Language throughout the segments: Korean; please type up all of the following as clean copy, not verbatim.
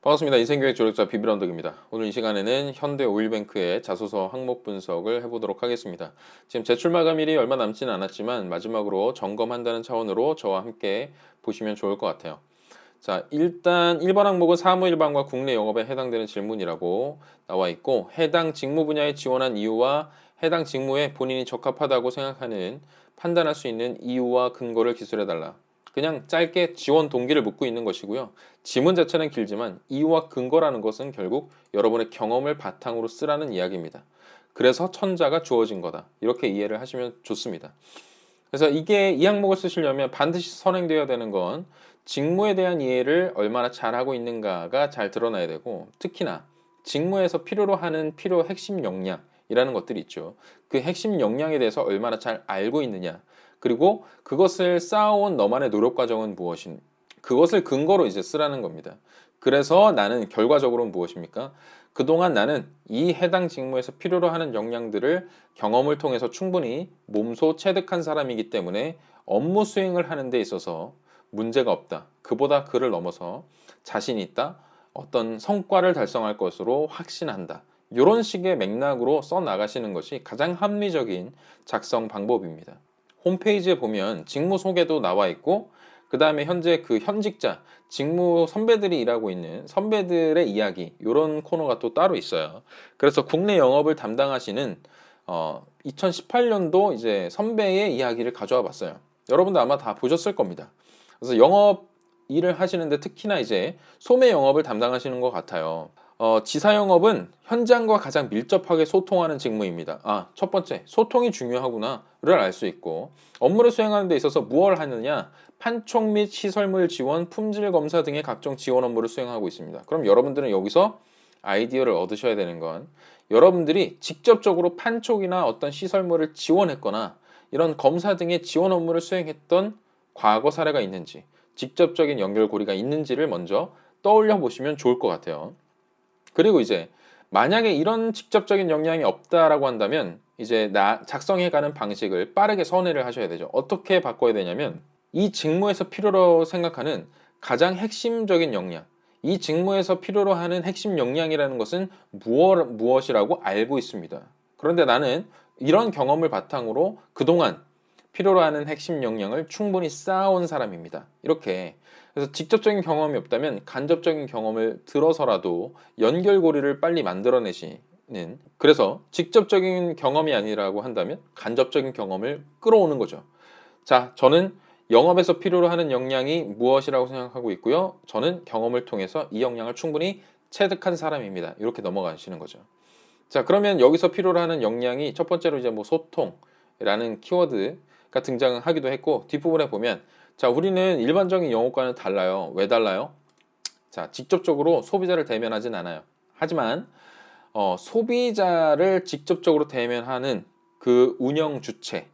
반갑습니다. 인생교육 조력자 비비런덕입니다. 오늘 이 시간에는 현대오일뱅크의 자소서 항목 분석을 해보도록 하겠습니다. 지금 제출 마감일이 얼마 남지는 않았지만 마지막으로 점검한다는 차원으로 저와 함께 보시면 좋을 것 같아요. 자, 일단 1번 항목은 사무일반과 국내 영업에 해당되는 질문이라고 나와 있고, 해당 직무 분야에 지원한 이유와 해당 직무에 본인이 적합하다고 생각하는 판단할 수 있는 이유와 근거를 기술해달라. 그냥 짧게 지원 동기를 묻고 있는 것이고요. 지문 자체는 길지만 이유와 근거라는 것은 결국 여러분의 경험을 바탕으로 쓰라는 이야기입니다. 그래서 천자가 주어진 거다. 이렇게 이해를 하시면 좋습니다. 그래서 이 항목을 쓰시려면 반드시 선행되어야 되는 건 직무에 대한 이해를 얼마나 잘하고 있는가가 잘 드러나야 되고, 특히나 직무에서 필요로 하는 필요 핵심 역량이라는 것들이 있죠. 그 핵심 역량에 대해서 얼마나 잘 알고 있느냐, 그리고 그것을 쌓아온 너만의 노력 과정은 무엇인, 그것을 근거로 이제 쓰라는 겁니다. 그래서 나는 결과적으로는 무엇입니까? 그동안 나는 이 해당 직무에서 필요로 하는 역량들을 경험을 통해서 충분히 몸소 체득한 사람이기 때문에 업무 수행을 하는 데 있어서 문제가 없다. 그보다 그를 넘어서 자신 있다. 어떤 성과를 달성할 것으로 확신한다. 이런 식의 맥락으로 써 나가시는 것이 가장 합리적인 작성 방법입니다. 홈페이지에 보면 직무 소개도 나와 있고, 그 다음에 현재 그 현직자, 직무 선배들이 일하고 있는 선배들의 이야기, 이런 코너가 또 따로 있어요. 그래서 국내 영업을 담당하시는 2018년도 이제 선배의 이야기를 가져와 봤어요. 여러분도 아마 다 보셨을 겁니다. 그래서 영업 일을 하시는데 특히나 이제 소매 영업을 담당하시는 것 같아요. 지사 영업은 현장과 가장 밀접하게 소통하는 직무입니다. 첫 번째, 소통이 중요하구나를 알 수 있고, 업무를 수행하는 데 있어서 무엇을 하느냐, 판촉 및 시설물 지원, 품질 검사 등의 각종 지원 업무를 수행하고 있습니다. 그럼 여러분들은 여기서 아이디어를 얻으셔야 되는 건, 여러분들이 직접적으로 판촉이나 어떤 시설물을 지원했거나 이런 검사 등의 지원 업무를 수행했던 과거 사례가 있는지, 직접적인 연결고리가 있는지를 먼저 떠올려 보시면 좋을 것 같아요. 그리고 이제 만약에 이런 직접적인 역량이 없다라고 한다면 이제 작성해가는 방식을 빠르게 선회를 하셔야 되죠. 어떻게 바꿔야 되냐면, 이 직무에서 필요로 생각하는 가장 핵심적인 역량, 이 직무에서 필요로 하는 핵심 역량이라는 것은 무엇이라고 알고 있습니다. 그런데 나는 이런 경험을 바탕으로 그동안 필요로 하는 핵심 역량을 충분히 쌓아온 사람입니다. 이렇게. 그래서 직접적인 경험이 없다면 간접적인 경험을 들어서라도 연결고리를 빨리 만들어내시는, 그래서 직접적인 경험이 아니라고 한다면 간접적인 경험을 끌어오는 거죠. 자, 저는 영업에서 필요로 하는 역량이 무엇이라고 생각하고 있고요. 저는 경험을 통해서 이 역량을 충분히 체득한 사람입니다. 이렇게 넘어가시는 거죠. 자, 그러면 여기서 필요로 하는 역량이 첫 번째로 이제 뭐 소통이라는 키워드가 등장하기도 했고, 뒷부분에 보면, 자, 우리는 일반적인 영업과는 달라요. 왜 달라요? 자, 직접적으로 소비자를 대면하진 않아요. 하지만 소비자를 직접적으로 대면하는 그 운영 주체,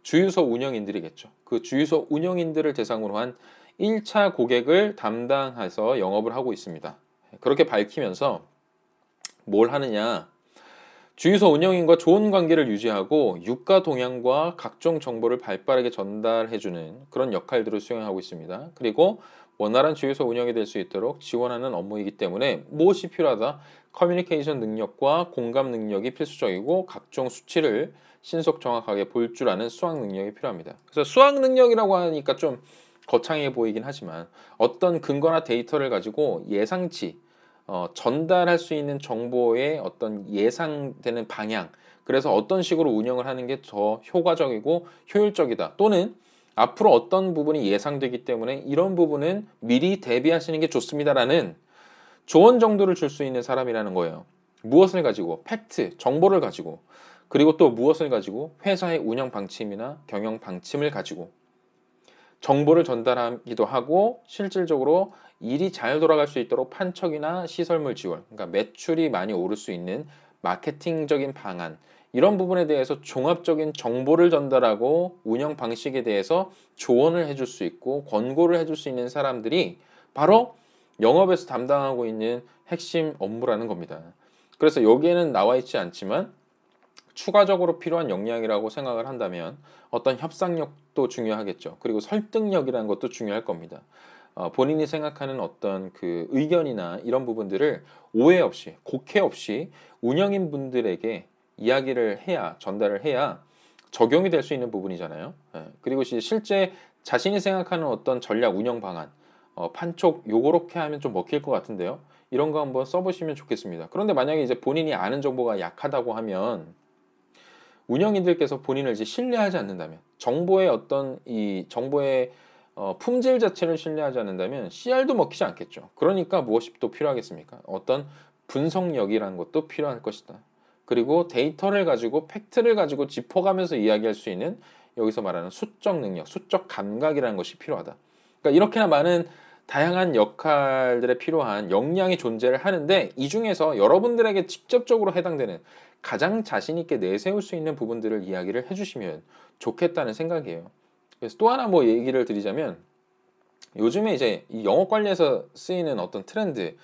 주유소 운영인들이겠죠. 그 주유소 운영인들을 대상으로 한 1차 고객을 담당해서 영업을 하고 있습니다. 그렇게 밝히면서 뭘 하느냐? 주유소 운영인과 좋은 관계를 유지하고 유가 동향과 각종 정보를 발빠르게 전달해주는 그런 역할들을 수행하고 있습니다. 그리고 원활한 주유소 운영이 될 수 있도록 지원하는 업무이기 때문에 무엇이 필요하다? 커뮤니케이션 능력과 공감 능력이 필수적이고, 각종 수치를 신속 정확하게 볼 줄 아는 수학 능력이 필요합니다. 그래서 수학 능력이라고 하니까 좀 거창해 보이긴 하지만, 어떤 근거나 데이터를 가지고 예상치, 전달할 수 있는 정보의 어떤 예상되는 방향, 그래서 어떤 식으로 운영을 하는 게 더 효과적이고 효율적이다, 또는 앞으로 어떤 부분이 예상되기 때문에 이런 부분은 미리 대비하시는 게 좋습니다라는 조언 정도를 줄 수 있는 사람이라는 거예요. 무엇을 가지고? 팩트, 정보를 가지고, 그리고 또 무엇을 가지고? 회사의 운영 방침이나 경영 방침을 가지고 정보를 전달하기도 하고, 실질적으로 일이 잘 돌아갈 수 있도록 판촉이나 시설물 지원, 그러니까 매출이 많이 오를 수 있는 마케팅적인 방안, 이런 부분에 대해서 종합적인 정보를 전달하고 운영 방식에 대해서 조언을 해줄 수 있고 권고를 해줄 수 있는 사람들이 바로 영업에서 담당하고 있는 핵심 업무라는 겁니다. 그래서 여기에는 나와 있지 않지만 추가적으로 필요한 역량이라고 생각을 한다면 어떤 협상력도 중요하겠죠. 그리고 설득력이라는 것도 중요할 겁니다. 본인이 생각하는 어떤 그 의견이나 이런 부분들을 오해 없이, 곡해 없이 운영인 분들에게 이야기를 해야, 전달을 해야 적용이 될 수 있는 부분이잖아요. 예, 그리고 실제 자신이 생각하는 어떤 전략 운영 방안, 판촉 요렇게 하면 좀 먹힐 것 같은데요. 이런 거 한번 써보시면 좋겠습니다. 그런데 만약에 이제 본인이 아는 정보가 약하다고 하면 운영인들께서 본인을 이제 신뢰하지 않는다면, 정보의 어떤 이 정보의 품질 자체를 신뢰하지 않는다면 CR도 먹히지 않겠죠. 그러니까 무엇이 또 필요하겠습니까? 어떤 분석력이라는 것도 필요할 것이다. 그리고 데이터를 가지고 팩트를 가지고 짚어가면서 이야기할 수 있는, 여기서 말하는 수적 능력, 수적 감각이라는 것이 필요하다. 그러니까 이렇게나 많은 다양한 역할들에 필요한 역량이 존재를 하는데, 이 중에서 여러분들에게 직접적으로 해당되는 가장 자신 있게 내세울 수 있는 부분들을 이야기를 해주시면 좋겠다는 생각이에요. 그래서 또 하나 뭐 얘기를 드리자면, 요즘에 이제 이 영업 관리에서 쓰이는 어떤 트렌드,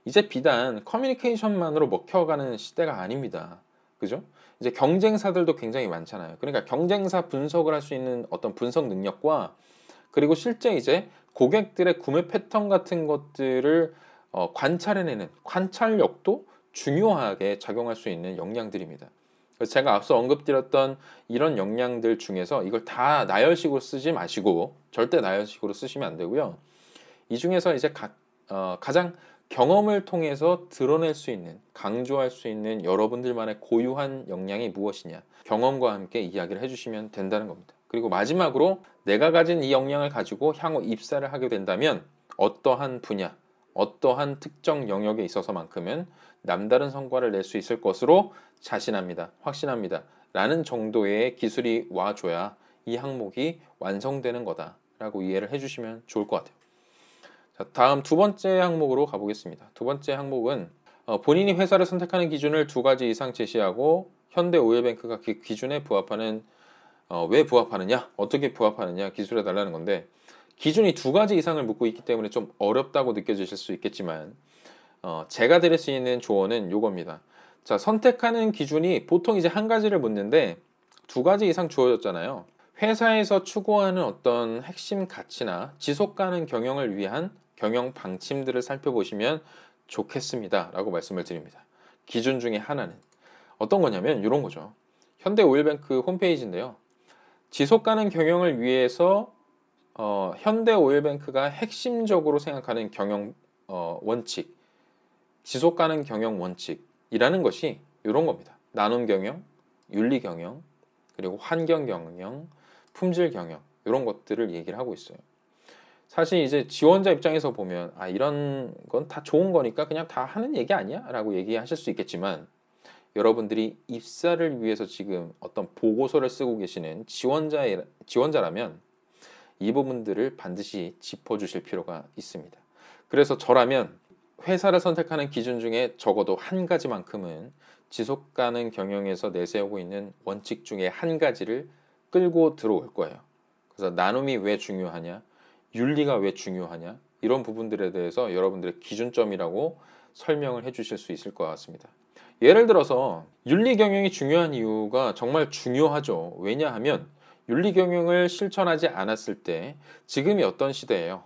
이제 비단 커뮤니케이션만으로 먹혀가는 시대가 아닙니다. 그죠? 이제 경쟁사들도 굉장히 많잖아요. 그러니까 경쟁사 분석을 할 수 있는 어떤 분석 능력과, 그리고 실제 이제 고객들의 구매 패턴 같은 것들을 관찰해내는 관찰력도 중요하게 작용할 수 있는 역량들입니다. 그래서 제가 앞서 언급드렸던 이런 역량들 중에서 이걸 다 나열식으로 쓰지 마시고, 절대 나열식으로 쓰시면 안 되고요. 이 중에서 이제 가장 경험을 통해서 드러낼 수 있는, 강조할 수 있는 여러분들만의 고유한 역량이 무엇이냐, 경험과 함께 이야기를 해주시면 된다는 겁니다. 그리고 마지막으로, 내가 가진 이 역량을 가지고 향후 입사를 하게 된다면 어떠한 분야, 어떠한 특정 영역에 있어서만큼은 남다른 성과를 낼 수 있을 것으로 자신합니다, 확신합니다 라는 정도의 기술이 와줘야 이 항목이 완성되는 거다라고 이해를 해주시면 좋을 것 같아요. 자, 다음 두 번째 항목으로 가보겠습니다. 두 번째 항목은 본인이 회사를 선택하는 기준을 두 가지 이상 제시하고, 현대 오일뱅크가 그 기준에 부합하는, 왜 부합하느냐, 어떻게 부합하느냐 기술해 달라는 건데, 기준이 두 가지 이상을 묻고 있기 때문에 좀 어렵다고 느껴지실 수 있겠지만, 제가 드릴 수 있는 조언은 요겁니다. 자, 선택하는 기준이 보통 이제 한 가지를 묻는데 두 가지 이상 주어졌잖아요. 회사에서 추구하는 어떤 핵심 가치나 지속 가능 경영을 위한 경영 방침들을 살펴보시면 좋겠습니다 라고 말씀을 드립니다. 기준 중에 하나는 어떤 거냐면 이런 거죠. 현대 오일뱅크 홈페이지인데요. 지속 가능 경영을 위해서 현대 오일뱅크가 핵심적으로 생각하는 경영 원칙, 지속 가능 경영 원칙이라는 것이 이런 겁니다. 나눔 경영, 윤리 경영, 그리고 환경 경영, 품질 경영, 이런 것들을 얘기를 하고 있어요. 사실 이제 지원자 입장에서 보면 이런 건 다 좋은 거니까 그냥 다 하는 얘기 아니야? 라고 얘기하실 수 있겠지만, 여러분들이 입사를 위해서 지금 어떤 보고서를 쓰고 계시는 지원자라면 이 부분들을 반드시 짚어주실 필요가 있습니다. 그래서 저라면 회사를 선택하는 기준 중에 적어도 한 가지만큼은 지속 가능 경영에서 내세우고 있는 원칙 중에 한 가지를 끌고 들어올 거예요. 그래서 나눔이 왜 중요하냐, 윤리가 왜 중요하냐, 이런 부분들에 대해서 여러분들의 기준점이라고 설명을 해주실 수 있을 것 같습니다. 예를 들어서 윤리 경영이 중요한 이유가 정말 중요하죠. 왜냐하면 윤리 경영을 실천하지 않았을 때, 지금이 어떤 시대예요.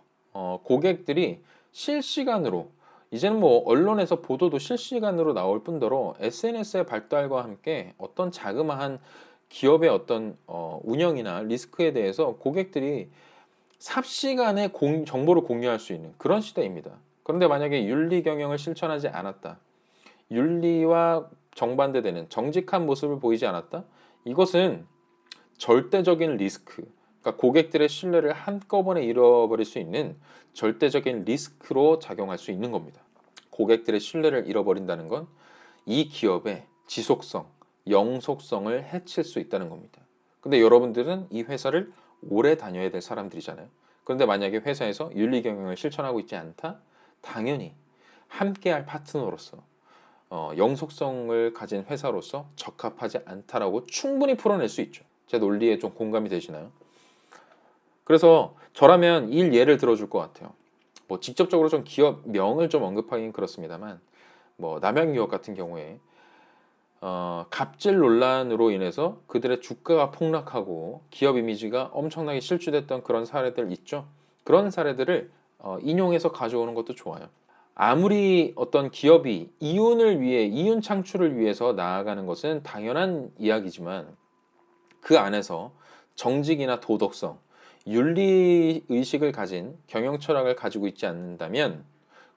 고객들이 실시간으로, 이제는 뭐 언론에서 보도도 실시간으로 나올 뿐더러 SNS의 발달과 함께 어떤 자그마한 기업의 어떤 운영이나 리스크에 대해서 고객들이 삽시간에 정보를 공유할 수 있는 그런 시대입니다. 그런데 만약에 윤리 경영을 실천하지 않았다, 윤리와 정반대되는 정직한 모습을 보이지 않았다, 이것은 절대적인 리스크, 그러니까 고객들의 신뢰를 한꺼번에 잃어버릴 수 있는 절대적인 리스크로 작용할 수 있는 겁니다. 고객들의 신뢰를 잃어버린다는 건 이 기업의 지속성, 영속성을 해칠 수 있다는 겁니다. 근데 여러분들은 이 회사를 오래 다녀야 될 사람들이잖아요. 그런데 만약에 회사에서 윤리 경영을 실천하고 있지 않다? 당연히 함께할 파트너로서, 영속성을 가진 회사로서 적합하지 않다라고 충분히 풀어낼 수 있죠. 제 논리에 좀 공감이 되시나요? 그래서 저라면 이 예를 들어줄 것 같아요. 뭐 직접적으로 좀 기업명을 좀 언급하긴 그렇습니다만, 뭐 남양유업 같은 경우에 갑질 논란으로 인해서 그들의 주가가 폭락하고 기업 이미지가 엄청나게 실추됐던 그런 사례들 있죠. 그런 사례들을 인용해서 가져오는 것도 좋아요. 아무리 어떤 기업이 이윤을 위해, 이윤 창출을 위해서 나아가는 것은 당연한 이야기지만 그 안에서 정직이나 도덕성, 윤리 의식을 가진 경영 철학을 가지고 있지 않는다면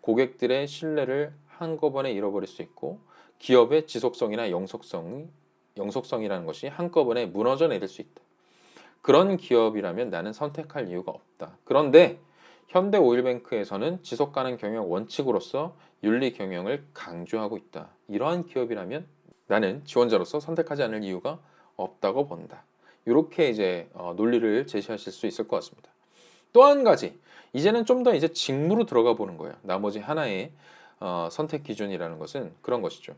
고객들의 신뢰를 한꺼번에 잃어버릴 수 있고 기업의 지속성이나 영속성이라는 것이 한꺼번에 무너져 내릴 수 있다. 그런 기업이라면 나는 선택할 이유가 없다. 그런데 현대오일뱅크에서는 지속가능 경영 원칙으로서 윤리 경영을 강조하고 있다. 이러한 기업이라면 나는 지원자로서 선택하지 않을 이유가 없다고 본다. 이렇게 이제 논리를 제시하실 수 있을 것 같습니다. 또 한 가지, 이제는 좀 더 이제 직무로 들어가 보는 거예요. 나머지 하나의 선택 기준이라는 것은 그런 것이죠.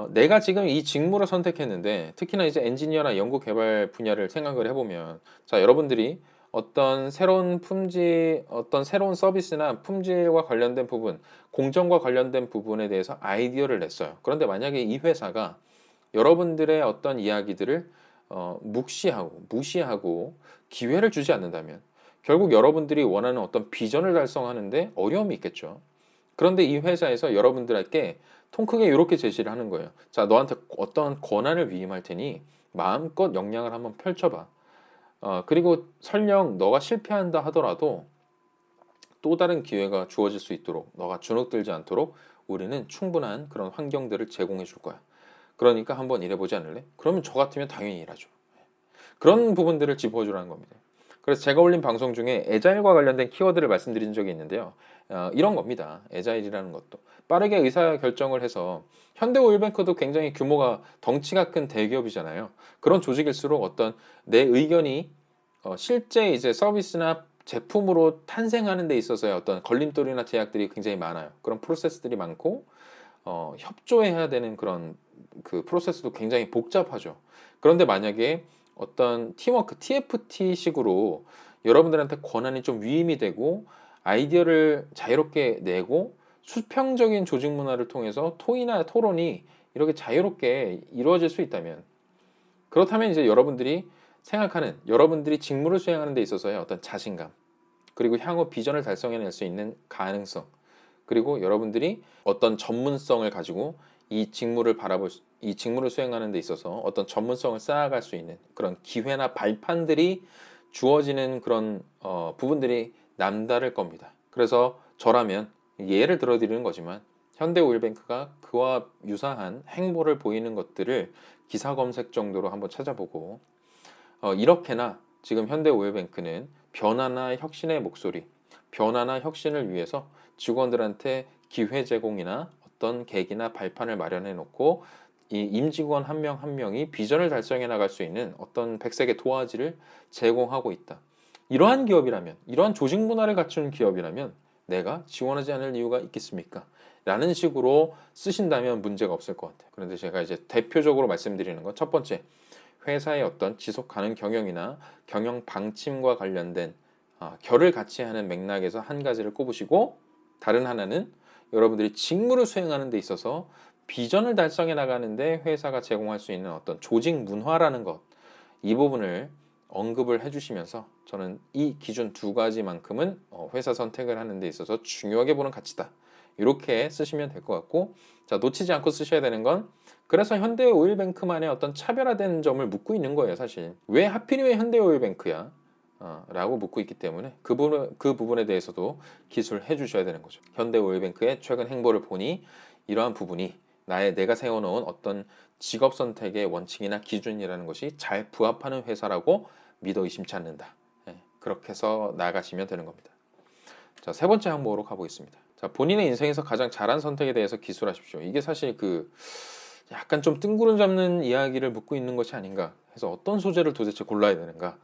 내가 지금 이 직무를 선택했는데 특히나 이제 엔지니어나 연구 개발 분야를 생각을 해보면 자, 여러분들이 어떤 새로운 품질, 어떤 새로운 서비스나 품질과 관련된 부분, 공정과 관련된 부분에 대해서 아이디어를 냈어요. 그런데 만약에 이 회사가 여러분들의 어떤 이야기들을 무시하고 기회를 주지 않는다면 결국 여러분들이 원하는 어떤 비전을 달성하는데 어려움이 있겠죠. 그런데 이 회사에서 여러분들에게 통 크게 이렇게 제시를 하는 거예요. 자, 너한테 어떤 권한을 위임할 테니 마음껏 역량을 한번 펼쳐봐. 그리고 설령 너가 실패한다 하더라도 또 다른 기회가 주어질 수 있도록 너가 주눅들지 않도록 우리는 충분한 그런 환경들을 제공해 줄 거야. 그러니까 한번 일해보지 않을래? 그러면 저 같으면 당연히 일하죠. 그런 부분들을 짚어주라는 겁니다. 그래서 제가 올린 방송 중에 애자일과 관련된 키워드를 말씀드린 적이 있는데요. 이런 겁니다. 애자일이라는 것도 빠르게 의사결정을 해서 현대오일뱅크도 굉장히 규모가 덩치가 큰 대기업이잖아요. 그런 조직일수록 어떤 내 의견이 실제 이제 서비스나 제품으로 탄생하는 데 있어서의 어떤 걸림돌이나 제약들이 굉장히 많아요. 그런 프로세스들이 많고 협조해야 되는 그런 그 프로세스도 굉장히 복잡하죠. 그런데 만약에 어떤 팀워크, TFT식으로 여러분들한테 권한이 좀 위임이 되고 아이디어를 자유롭게 내고 수평적인 조직 문화를 통해서 토의나 토론이 이렇게 자유롭게 이루어질 수 있다면 그렇다면 이제 여러분들이 생각하는 여러분들이 직무를 수행하는 데 있어서의 어떤 자신감 그리고 향후 비전을 달성해낼 수 있는 가능성 그리고 여러분들이 어떤 전문성을 가지고 이 직무를 수행하는 데 있어서 어떤 전문성을 쌓아갈 수 있는 그런 기회나 발판들이 주어지는 그런 부분들이 남다를 겁니다. 그래서 저라면 예를 들어드리는 거지만 현대오일뱅크가 그와 유사한 행보를 보이는 것들을 기사 검색 정도로 한번 찾아보고 이렇게나 지금 현대오일뱅크는 변화나 혁신의 목소리, 변화나 혁신을 위해서 직원들한테 기회 제공이나 어떤 계기나 발판을 마련해 놓고 이 임직원 한 명 한 명이 비전을 달성해 나갈 수 있는 어떤 백색의 도화지를 제공하고 있다. 이러한 기업이라면, 이러한 조직 문화를 갖춘 기업이라면 내가 지원하지 않을 이유가 있겠습니까? 라는 식으로 쓰신다면 문제가 없을 것 같아요. 그런데 제가 이제 대표적으로 말씀드리는 건 첫 번째, 회사의 어떤 지속 가능 경영이나 경영 방침과 관련된 결을 같이 하는 맥락에서 한 가지를 꼽으시고 다른 하나는 여러분들이 직무를 수행하는 데 있어서 비전을 달성해 나가는데 회사가 제공할 수 있는 어떤 조직 문화라는 것, 이 부분을 언급을 해주시면서 저는 이 기준 두 가지만큼은 회사 선택을 하는 데 있어서 중요하게 보는 가치다. 이렇게 쓰시면 될 것 같고, 자, 놓치지 않고 쓰셔야 되는 건 그래서 현대오일뱅크만의 어떤 차별화된 점을 묻고 있는 거예요, 사실. 왜 하필이면 현대오일뱅크야? 라고 묻고 있기 때문에 그 부분에 대해서도 기술해 주셔야 되는 거죠. 현대오일뱅크의 최근 행보를 보니 이러한 부분이 내가 세워놓은 어떤 직업 선택의 원칙이나 기준이라는 것이 잘 부합하는 회사라고 믿어 의심치 않는다. 그렇게 해서 나가시면 되는 겁니다. 자, 세 번째 항목으로 가보겠습니다. 자, 본인의 인생에서 가장 잘한 선택에 대해서 기술하십시오. 이게 사실 약간 좀 뜬구름 잡는 이야기를 묻고 있는 것이 아닌가 해서 어떤 소재를 도대체 골라야 되는가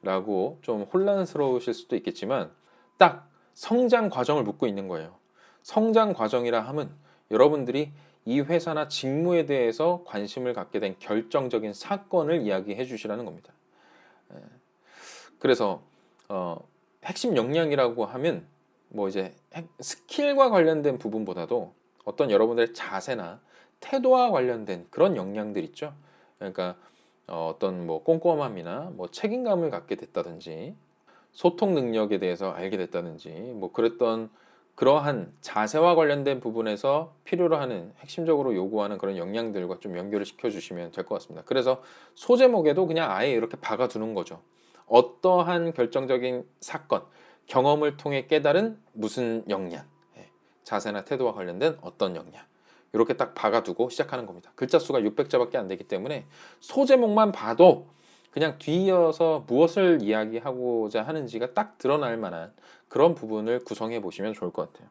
라고 좀 혼란스러우실 수도 있겠지만 딱 성장 과정을 묻고 있는 거예요. 성장 과정이라 함은 여러분들이 이 회사나 직무에 대해서 관심을 갖게 된 결정적인 사건을 이야기해 주시라는 겁니다. 그래서 핵심 역량이라고 하면 뭐 이제 스킬과 관련된 부분보다도 어떤 여러분들의 자세나 태도와 관련된 그런 역량들 있죠. 그러니까 어떤 뭐 꼼꼼함이나 뭐 책임감을 갖게 됐다든지 소통 능력에 대해서 알게 됐다든지 뭐 그랬던 그러한 자세와 관련된 부분에서 필요로 하는 핵심적으로 요구하는 그런 역량들과 좀 연결을 시켜주시면 될 것 같습니다. 그래서 소제목에도 그냥 아예 이렇게 박아두는 거죠. 어떠한 결정적인 사건, 경험을 통해 깨달은 무슨 역량, 자세나 태도와 관련된 어떤 역량, 이렇게 딱 박아두고 시작하는 겁니다. 글자 수가 600자밖에 안 되기 때문에 소제목만 봐도 그냥 뒤이어서 무엇을 이야기하고자 하는지가 딱 드러날 만한 그런 부분을 구성해 보시면 좋을 것 같아요.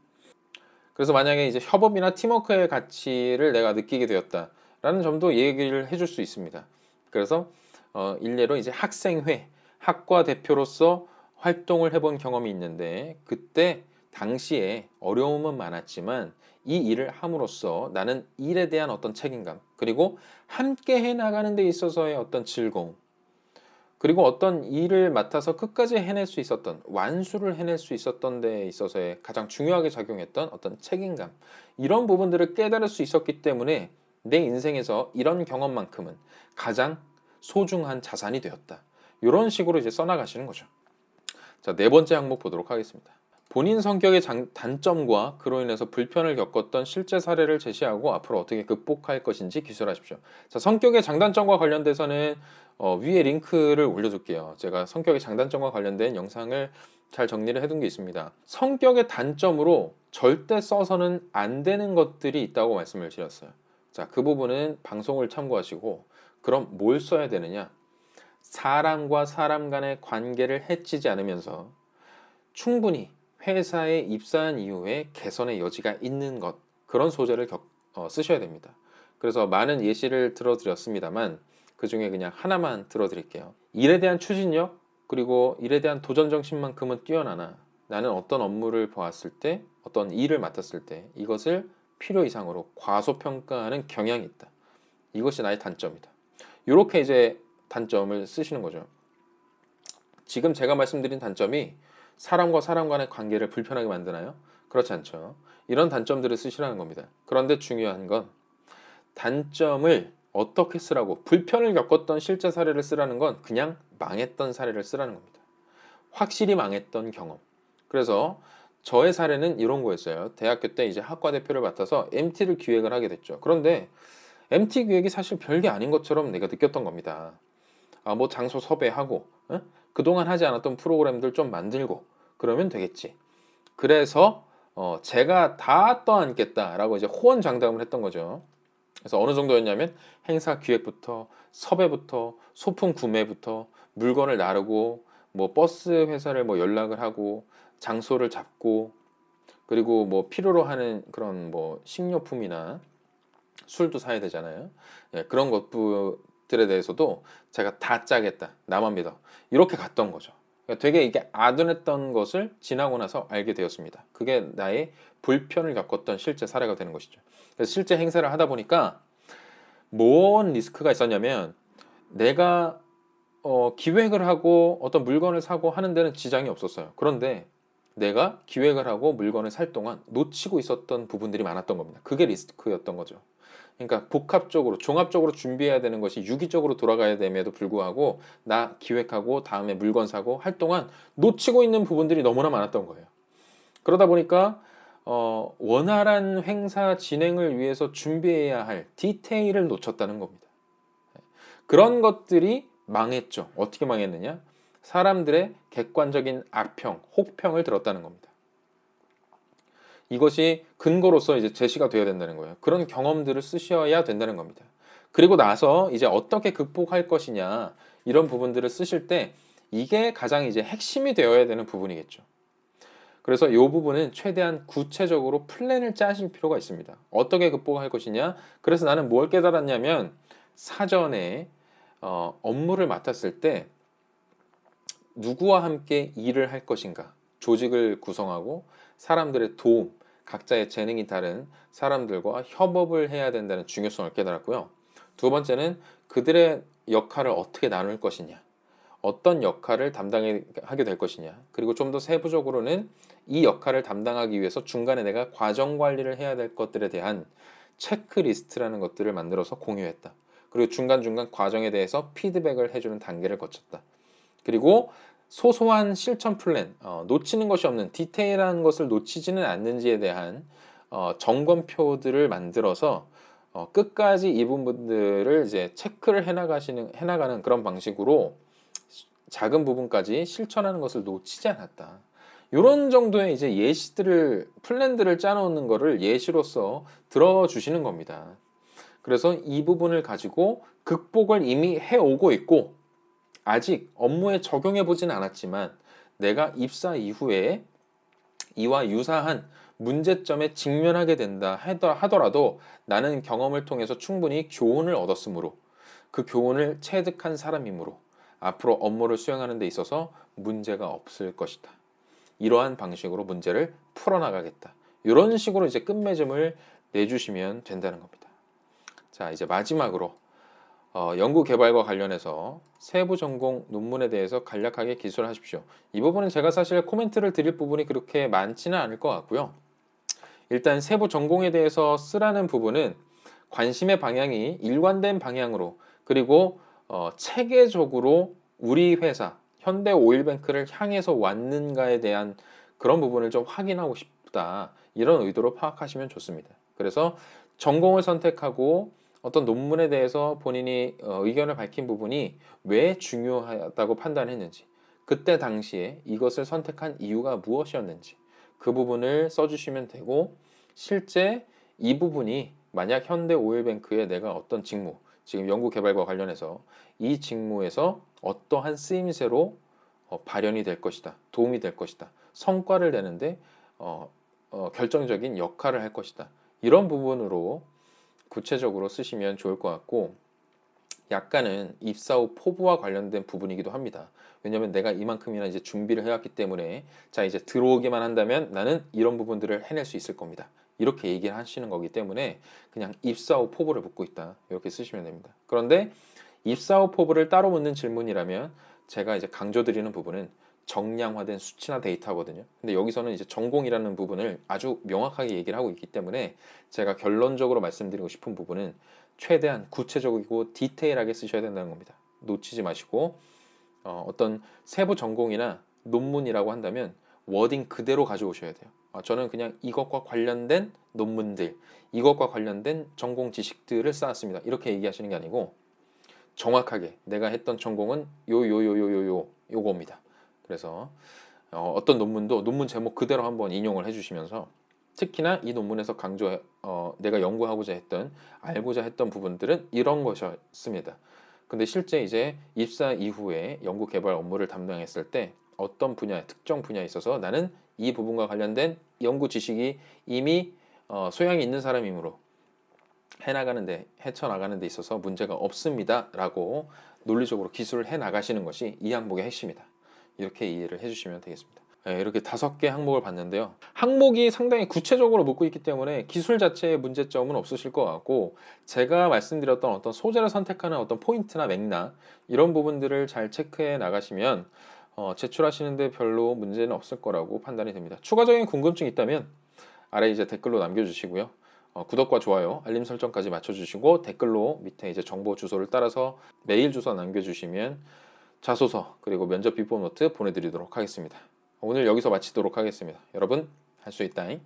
그래서 만약에 이제 협업이나 팀워크의 가치를 내가 느끼게 되었다라는 점도 얘기를 해줄 수 있습니다. 그래서 일례로 이제 학생회, 학과 대표로서 활동을 해본 경험이 있는데 그때 당시에 어려움은 많았지만 이 일을 함으로써 나는 일에 대한 어떤 책임감 그리고 함께 해나가는 데 있어서의 어떤 즐거움 그리고 어떤 일을 맡아서 끝까지 해낼 수 있었던 완수를 해낼 수 있었던 데 있어서의 가장 중요하게 작용했던 어떤 책임감 이런 부분들을 깨달을 수 있었기 때문에 내 인생에서 이런 경험만큼은 가장 소중한 자산이 되었다. 이런 식으로 이제 써나가시는 거죠. 자, 네 번째 항목 보도록 하겠습니다. 본인 성격의 단점과 그로 인해서 불편을 겪었던 실제 사례를 제시하고 앞으로 어떻게 극복할 것인지 기술하십시오. 자, 성격의 장단점과 관련돼서는 위에 링크를 올려둘게요. 제가 성격의 장단점과 관련된 영상을 잘 정리를 해둔 게 있습니다. 성격의 단점으로 절대 써서는 안 되는 것들이 있다고 말씀을 드렸어요. 자, 그 부분은 방송을 참고하시고 그럼 뭘 써야 되느냐? 사람과 사람 간의 관계를 해치지 않으면서 충분히 회사에 입사한 이후에 개선의 여지가 있는 것 그런 소재를 쓰셔야 됩니다. 그래서 많은 예시를 들어드렸습니다만 그 중에 그냥 하나만 들어드릴게요. 일에 대한 추진력 그리고 일에 대한 도전 정신만큼은 뛰어나나 나는 어떤 업무를 보았을 때 어떤 일을 맡았을 때 이것을 필요 이상으로 과소평가하는 경향이 있다. 이것이 나의 단점이다. 이렇게 이제 단점을 쓰시는 거죠. 지금 제가 말씀드린 단점이 사람과 사람 간의 관계를 불편하게 만드나요? 그렇지 않죠. 이런 단점들을 쓰시라는 겁니다. 그런데 중요한 건 단점을 어떻게 쓰라고 불편을 겪었던 실제 사례를 쓰라는 건 그냥 망했던 사례를 쓰라는 겁니다. 확실히 망했던 경험. 그래서 저의 사례는 이런 거였어요. 대학교 때 이제 학과 대표를 맡아서 MT를 기획을 하게 됐죠. 그런데 MT 기획이 사실 별게 아닌 것처럼 내가 느꼈던 겁니다. 뭐 장소 섭외하고 그동안 하지 않았던 프로그램들 좀 만들고 그러면 되겠지. 그래서 제가 다 떠안겠다라고 이제 호언장담을 했던 거죠. 그래서 어느 정도였냐면 행사 기획부터 섭외부터 소품 구매부터 물건을 나르고 뭐 버스 회사를 뭐 연락을 하고 장소를 잡고 그리고 뭐 필요로 하는 그런 뭐 식료품이나 술도 사야 되잖아요. 예, 그런 것들에 대해서도 제가 다 짜겠다. 나만 믿어. 이렇게 갔던 거죠. 그러니까 되게 이게 아둔했던 것을 지나고 나서 알게 되었습니다. 그게 나의 불편을 겪었던 실제 사례가 되는 것이죠. 그래서 실제 행사를 하다 보니까 뭔 리스크가 있었냐면 내가 기획을 하고 어떤 물건을 사고 하는 데는 지장이 없었어요. 그런데 내가 기획을 하고 물건을 살 동안 놓치고 있었던 부분들이 많았던 겁니다. 그게 리스크였던 거죠. 그러니까 복합적으로 종합적으로 준비해야 되는 것이 유기적으로 돌아가야 됨에도 불구하고 나 기획하고 다음에 물건 사고 할 동안 놓치고 있는 부분들이 너무나 많았던 거예요. 그러다 보니까 원활한 행사 진행을 위해서 준비해야 할 디테일을 놓쳤다는 겁니다. 그런 것들이 망했죠. 어떻게 망했느냐? 사람들의 객관적인 악평, 혹평을 들었다는 겁니다. 이것이 근거로서 이제 제시가 되어야 된다는 거예요. 그런 경험들을 쓰셔야 된다는 겁니다. 그리고 나서 이제 어떻게 극복할 것이냐 이런 부분들을 쓰실 때 이게 가장 이제 핵심이 되어야 되는 부분이겠죠. 그래서 이 부분은 최대한 구체적으로 플랜을 짜실 필요가 있습니다. 어떻게 극복할 것이냐? 그래서 나는 뭘 깨달았냐면 사전에 업무를 맡았을 때 누구와 함께 일을 할 것인가? 조직을 구성하고 사람들의 도움, 각자의 재능이 다른 사람들과 협업을 해야 된다는 중요성을 깨달았고요. 두 번째는 그들의 역할을 어떻게 나눌 것이냐, 어떤 역할을 담당하게 될 것이냐, 그리고 좀 더 세부적으로는 이 역할을 담당하기 위해서 중간에 내가 과정 관리를 해야 될 것들에 대한 체크리스트라는 것들을 만들어서 공유했다. 그리고 중간중간 과정에 대해서 피드백을 해주는 단계를 거쳤다. 그리고 소소한 실천 플랜, 놓치는 것이 없는 디테일한 것을 놓치지는 않는지에 대한 점검표들을 만들어서 끝까지 이 부분들을 이제 체크를 해나가는 그런 방식으로 작은 부분까지 실천하는 것을 놓치지 않았다. 이런 정도의 이제 플랜들을 짜놓는 거를 예시로서 들어주시는 겁니다. 그래서 이 부분을 가지고 극복을 이미 해오고 있고, 아직 업무에 적용해 보진 않았지만 내가 입사 이후에 이와 유사한 문제점에 직면하게 된다 하더라도 나는 경험을 통해서 충분히 교훈을 얻었으므로, 그 교훈을 체득한 사람이므로 앞으로 업무를 수행하는 데 있어서 문제가 없을 것이다. 이러한 방식으로 문제를 풀어나가겠다. 이런 식으로 이제 끝맺음을 내주시면 된다는 겁니다. 자, 이제 마지막으로 연구 개발과 관련해서 세부 전공 논문에 대해서 간략하게 기술하십시오. 이 부분은 제가 사실 코멘트를 드릴 부분이 그렇게 많지는 않을 것 같고요. 일단 세부 전공에 대해서 쓰라는 부분은 관심의 방향이 일관된 방향으로, 그리고 체계적으로 우리 회사 현대오일뱅크를 향해서 왔는가에 대한 그런 부분을 좀 확인하고 싶다, 이런 의도로 파악하시면 좋습니다. 그래서 전공을 선택하고 어떤 논문에 대해서 본인이 의견을 밝힌 부분이 왜 중요하다고 판단했는지, 그때 당시에 이것을 선택한 이유가 무엇이었는지 그 부분을 써주시면 되고, 실제 이 부분이 만약 현대오일뱅크에 내가 어떤 직무, 지금 연구개발과 관련해서 이 직무에서 어떠한 쓰임새로 발현이 될 것이다, 도움이 될 것이다, 성과를 내는데 결정적인 역할을 할 것이다, 이런 부분으로 구체적으로 쓰시면 좋을 것 같고, 약간은 입사 후 포부와 관련된 부분이기도 합니다. 왜냐하면 내가 이만큼이나 이제 준비를 해왔기 때문에, 자 이제 들어오기만 한다면 나는 이런 부분들을 해낼 수 있을 겁니다, 이렇게 얘기를 하시는 거기 때문에 그냥 입사 후 포부를 묻고 있다, 이렇게 쓰시면 됩니다. 그런데 입사 후 포부를 따로 묻는 질문이라면 제가 이제 강조드리는 부분은 정량화된 수치나 데이터거든요. 근데 여기서는 이제 전공이라는 부분을 아주 명확하게 얘기를 하고 있기 때문에 제가 결론적으로 말씀드리고 싶은 부분은 최대한 구체적이고 디테일하게 쓰셔야 된다는 겁니다. 놓치지 마시고 어떤 세부 전공이나 논문이라고 한다면 워딩 그대로 가져오셔야 돼요. 저는 그냥 이것과 관련된 논문들, 이것과 관련된 전공 지식들을 쌓았습니다, 이렇게 얘기하시는 게 아니고 정확하게 내가 했던 전공은 요겁니다. 그래서 어떤 논문도 논문 제목 그대로 한번 인용을 해주시면서, 특히나 이 논문에서 내가 연구하고자 했던, 알고자 했던 부분들은 이런 것이었습니다. 근데 실제 이제 입사 이후에 연구 개발 업무를 담당했을 때 어떤 특정 분야에 있어서 나는 이 부분과 관련된 연구 지식이 이미 소양이 있는 사람이므로 헤쳐나가는 데 있어서 문제가 없습니다 라고 논리적으로 기술을 해나가시는 것이 이 항목의 핵심이다, 이렇게 이해를 해주시면 되겠습니다. 이렇게 5개 항목을 봤는데요. 항목이 상당히 구체적으로 묻고 있기 때문에 기술 자체의 문제점은 없으실 것 같고, 제가 말씀드렸던 어떤 소재를 선택하는 어떤 포인트나 맥락, 이런 부분들을 잘 체크해 나가시면 제출하시는데 별로 문제는 없을 거라고 판단이 됩니다. 추가적인 궁금증이 있다면 아래 이제 댓글로 남겨주시고요. 구독과 좋아요, 알림 설정까지 맞춰주시고, 댓글로 밑에 이제 정보 주소를 따라서 메일 주소 남겨주시면 자소서 그리고 면접 비포 노트 보내드리도록 하겠습니다. 오늘 여기서 마치도록 하겠습니다. 여러분, 할 수 있다잉.